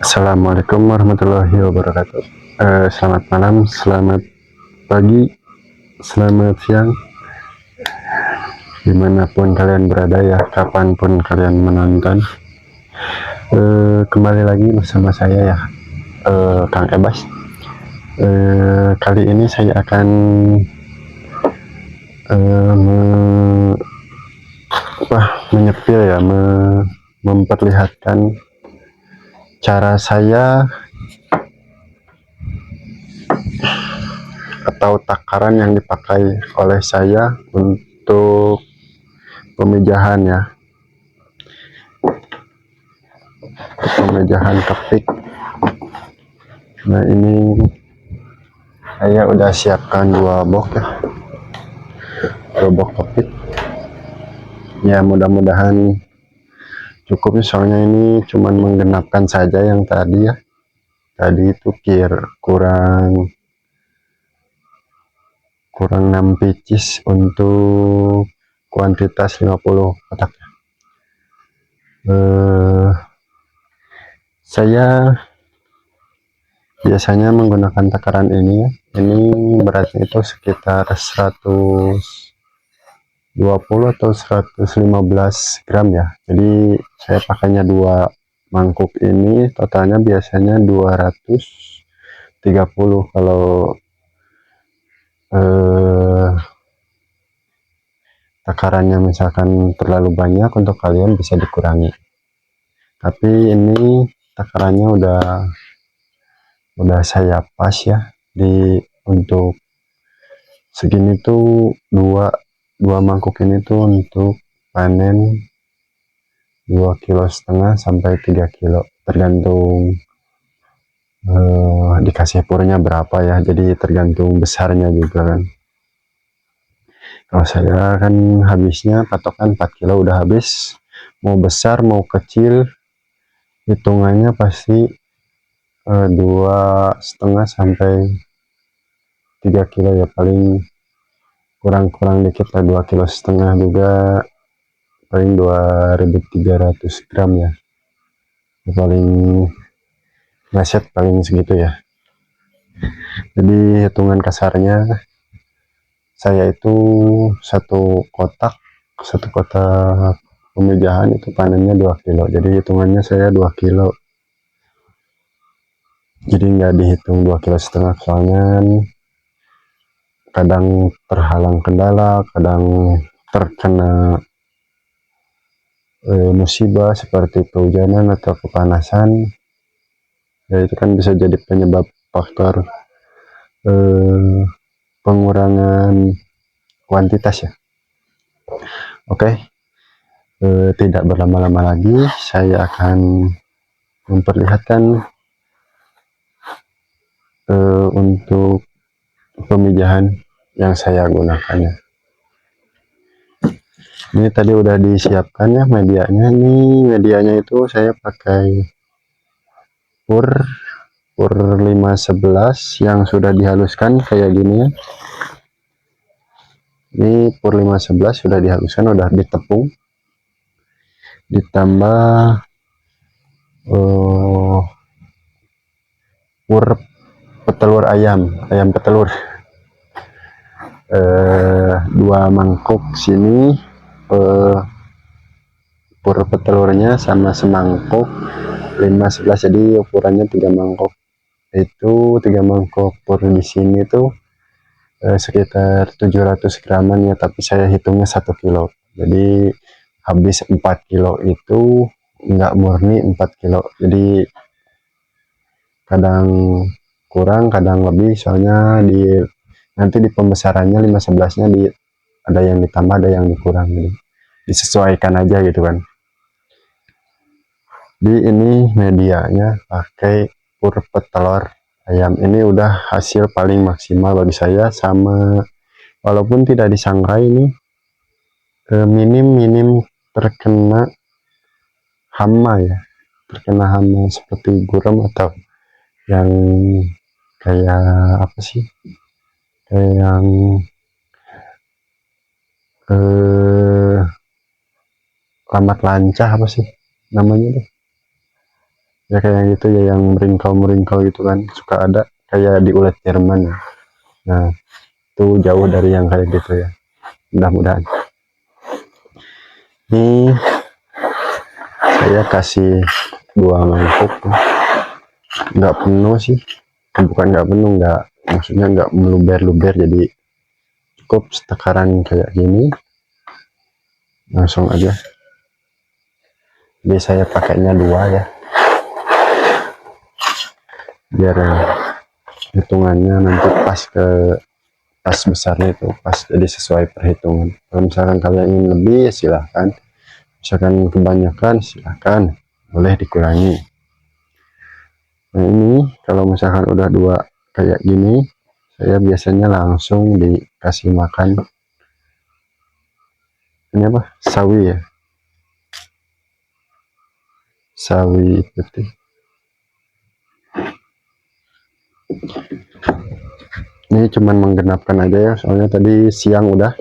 Assalamualaikum warahmatullahi wabarakatuh. Selamat malam, selamat pagi, selamat siang, dimanapun kalian berada ya, kapanpun kalian menonton. Kembali lagi bersama saya ya, Kang Ebas. Kali ini saya akan menyepil ya, memperlihatkan cara saya atau takaran yang dipakai oleh saya untuk pemijahan ya, pemijahan kepik. Nah, ini saya udah siapkan dua box ya, dua box kepik ya, mudah-mudahan cukup, soalnya ini cuman menggenapkan saja. Yang tadi ya, tadi itu kurang 6 pieces untuk kuantitas 50 kotak. Saya biasanya menggunakan takaran ini ya, ini beratnya itu sekitar 120 atau 115 gram ya, jadi saya pakainya dua mangkuk. Ini totalnya biasanya 230. Kalau takarannya misalkan terlalu banyak untuk kalian bisa dikurangi, tapi ini takarannya udah saya pas ya. Untuk segini tuh dua mangkuk ini tuh untuk panen 2,5 kg sampai 3 kilo, tergantung dikasih purnya berapa ya, jadi tergantung besarnya juga kan. Kalau saya kan habisnya patokan 4 kilo udah habis, mau besar mau kecil hitungannya pasti 2,5 sampai 3 kilo ya, paling kurang dikit lah 2,5 kilo juga, paling 2.300 gram ya, paling ngeset paling segitu ya. Jadi hitungan kasarnya saya itu satu kotak pemijahan itu panennya 2 kilo, jadi hitungannya saya 2 kilo, jadi nggak dihitung 2,5 kilo, soalnya kadang terhalang kendala, kadang terkena musibah seperti kehujanan atau kepanasan ya, itu kan bisa jadi penyebab faktor pengurangan kuantitas ya. Oke, tidak berlama-lama lagi, saya akan memperlihatkan untuk pemijahan yang saya gunakannya. Ini tadi udah disiapkan ya medianya. Ini medianya itu saya pakai pur 511 yang sudah dihaluskan kayak gini ya. Ini pur 511 sudah dihaluskan, udah ditepung, ditambah pur petelur ayam petelur, 2 mangkuk sini pur petelurnya sama semangkuk 511, jadi ukurannya 3 mangkuk. Itu 3 mangkok pur di sini tuh sekitar 700 graman ya, tapi saya hitungnya 1 kilo, jadi habis 4 kilo itu nggak murni 4 kilo, jadi kadang kurang kadang lebih, soalnya nanti di pembesarannya 511 nya ada yang ditambah ada yang dikurang, jadi disesuaikan aja gitu kan. Di ini medianya pakai pur petelur ayam, ini udah hasil paling maksimal bagi saya, sama walaupun tidak disangka ini minim terkena hama ya, terkena hama seperti gurem atau yang kayak apa sih, kayak yang lamat lancah apa sih namanya deh, ya kayak gitu ya, yang meringkau gitu kan, suka ada kayak di ulat Jerman. Nah itu jauh dari yang kayak gitu ya, mudah-mudahan. Ini saya kasih 2 mangkuk, nggak penuh sih, bukan nggak penuh, nggak, maksudnya nggak meluber-luber, jadi cukup takaran kayak gini, langsung aja. Jadi saya pakainya 2 ya, biar hitungannya nanti pas besarnya itu pas, jadi sesuai perhitungan. Kalau misalkan kalian ingin lebih ya silahkan, misalkan kebanyakan silahkan boleh dikurangi. Nah ini kalau misalkan udah 2 kayak gini, saya biasanya langsung dikasih makan ini apa, sawi ya, sawi putih. Ini cuman menggenapkan aja ya, soalnya tadi siang udah.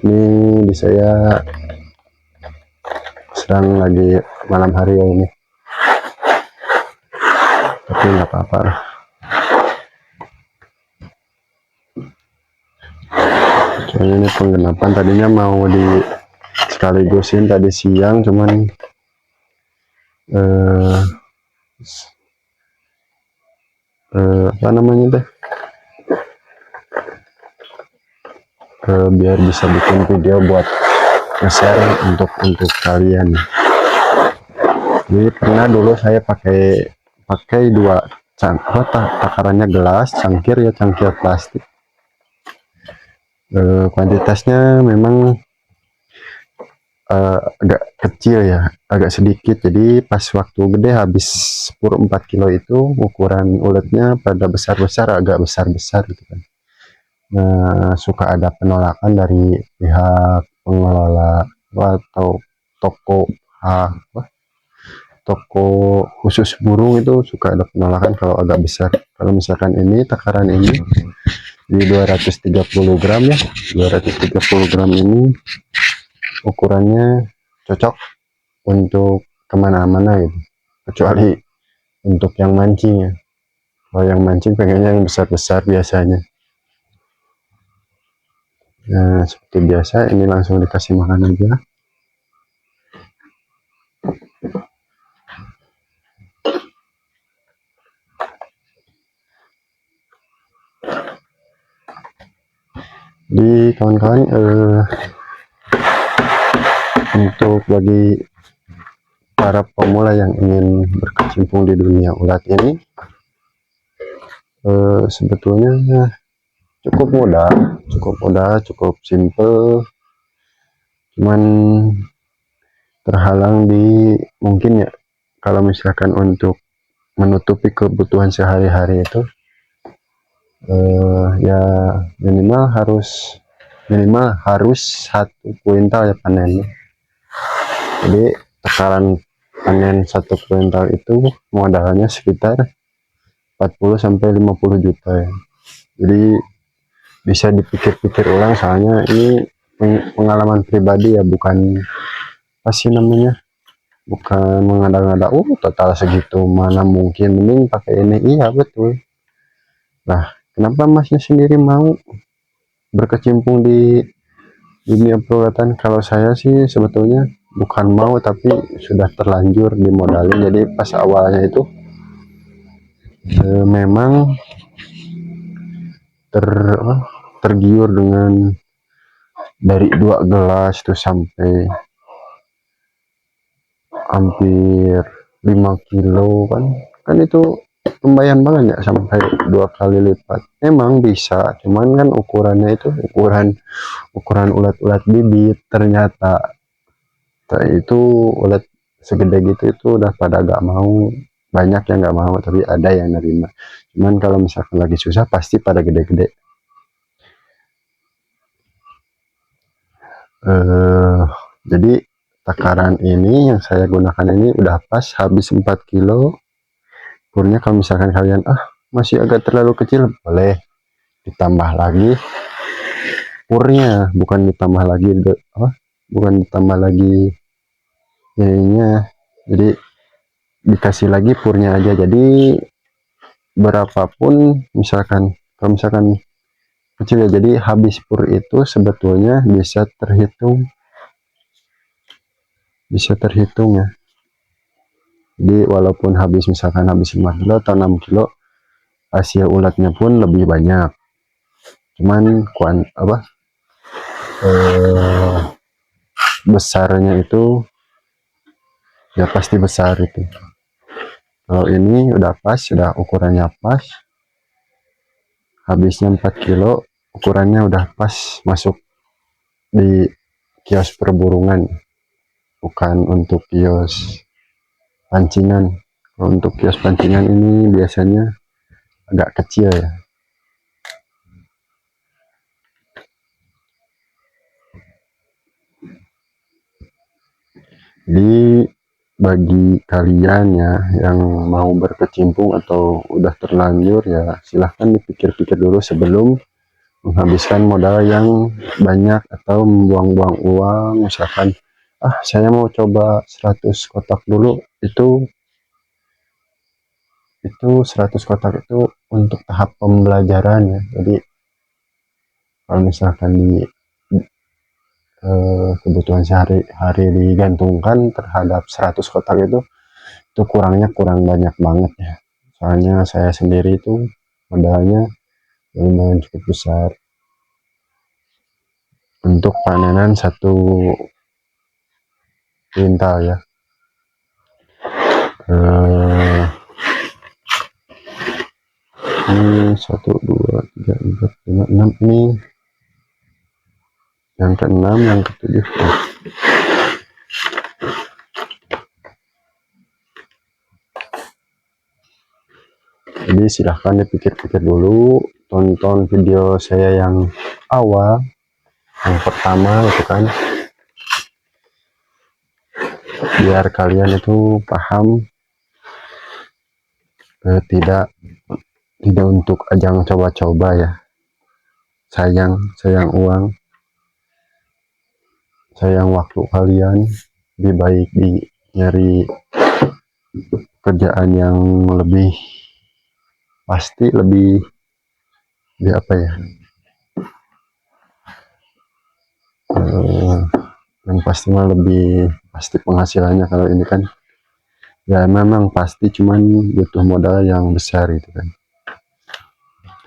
Ini di saya sedang lagi malam hari ya ini, tapi nggak apa-apa lah. Soalnya ini penggenapan, tadinya mau di sekaligusin tadi siang, cuman apa namanya deh, biar bisa bikin video buat nge-share untuk kalian. Jadi pernah dulu saya pakai 2 takarannya gelas, cangkir ya, cangkir plastik. Kuantitasnya memang agak kecil ya, agak sedikit, jadi pas waktu gede habis 4 kilo itu, ukuran uletnya pada besar-besar, agak besar-besar gitu kan. Nah suka ada penolakan dari pihak pengelola atau toko toko khusus burung, itu suka ada penolakan kalau agak besar. Kalau misalkan ini takaran ini di 230 gram ya, 230 gram ini ukurannya cocok untuk kemana-mana gitu, kecuali untuk yang mancing ya. Kalau yang mancing pengennya yang besar-besar biasanya. Nah seperti biasa, ini langsung dikasih makan aja. Di kawan-kawan, untuk bagi para pemula yang ingin berkecimpung di dunia ulat ini, sebetulnya cukup mudah, cukup simple, cuman terhalang di mungkin ya, kalau misalkan untuk menutupi kebutuhan sehari-hari itu, ya minimal harus 1 kuintal ya panennya. Jadi takaran panen 1 kuintal itu modalnya sekitar 40-50 juta ya. Jadi bisa dipikir-pikir ulang, soalnya ini pengalaman pribadi ya, bukan apa sih namanya, bukan mengada-ngada total segitu mana mungkin, mending pakai ini. Iya betul. Nah kenapa masnya sendiri mau berkecimpung di dunia perulatan? Kalau saya sih sebetulnya bukan mau, tapi sudah terlanjur dimodalin. Jadi pas awalnya itu memang tergiur dengan dari 2 gelas tuh sampai hampir 5 kilo kan itu lumayan banget ya, sampai 2 kali lipat. Emang bisa, cuman kan ukurannya itu ukuran ulat-ulat bibit. Ternyata itu ulat segede gitu itu udah pada gak mau, banyak yang gak mau, tapi ada yang nerima. Cuman kalau misalkan lagi susah pasti pada gede-gede. Jadi takaran ini yang saya gunakan ini udah pas, habis 4 kilo. Ukurnya kalau misalkan kalian masih agak terlalu kecil, boleh ditambah lagi ukurnya, bukan ditambah lagi ininya. Jadi dikasih lagi purnya aja. Jadi berapapun, misalkan kalau misalkan kecil ya, jadi habis pur itu sebetulnya bisa terhitung ya. Jadi walaupun misalkan habis 5 kilo atau 6 kilo, hasil ulatnya pun lebih banyak. Cuman besarnya itu ya pasti besar itu. Kalau ini udah pas, sudah ukurannya pas, habisnya 4 kilo, ukurannya udah pas masuk di kios perburungan, bukan untuk kios pancingan. Kalau untuk kios pancingan ini biasanya agak kecil ya. Jadi bagi kalian ya yang mau berkecimpung atau udah terlanjur, ya silahkan dipikir-pikir dulu sebelum menghabiskan modal yang banyak atau membuang-buang uang. Misalkan saya mau coba 100 kotak dulu, itu 100 kotak itu untuk tahap pembelajaran ya. Jadi kalau misalkan di kebutuhan sehari-hari digantungkan terhadap 100 kotak itu kurang banyak banget ya. Soalnya saya sendiri itu modalnya lumayan cukup besar untuk panenan satu kuintal ya. Ini 1 2 3 4 5 6, ini yang ke-6, yang ke-7. Jadi silahkan dipikir-pikir dulu, tonton video saya yang awal, yang pertama itu kan, biar kalian itu paham, tidak untuk ajang coba-coba ya. Sayang uang, sayang waktu kalian. Lebih baik di nyari kerjaan yang lebih pasti, lebih apa ya, yang pasti mah lebih pasti penghasilannya. Kalau ini kan ya memang pasti, cuman butuh modal yang besar gitu kan.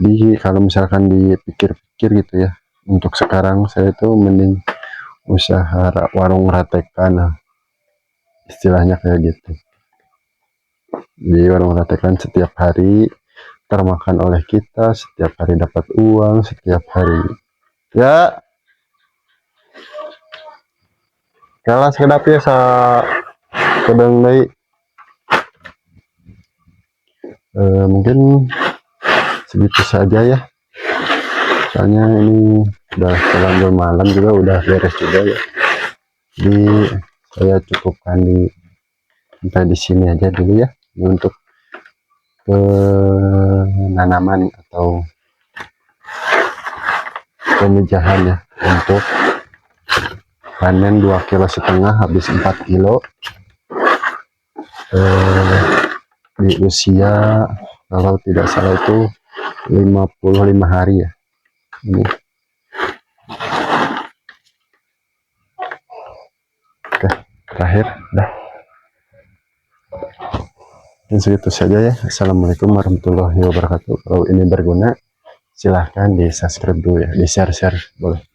Jadi kalau misalkan dipikir-pikir gitu ya, untuk sekarang saya tuh mending usaha warung ratekan, istilahnya kayak gitu. Jadi warung ratekan setiap hari termakan oleh kita, setiap hari dapat uang, setiap hari ya. Kelas kedap ya sa kedeng deui. Mungkin segitu saja ya, soalnya ini udah terlanjur malam juga, udah beres juga ya. Jadi saya cukupkan sampai di sini aja dulu ya, untuk penanaman atau pemijahan ya, untuk panen 2,5 kilo habis 4 kilo di usia kalau tidak salah itu 55 hari ya. Ini. Oke, terakhir dah. Dan segitu saja ya. Assalamualaikum warahmatullahi wabarakatuh. Kalau ini berguna, silahkan di subscribe dulu ya, di share boleh.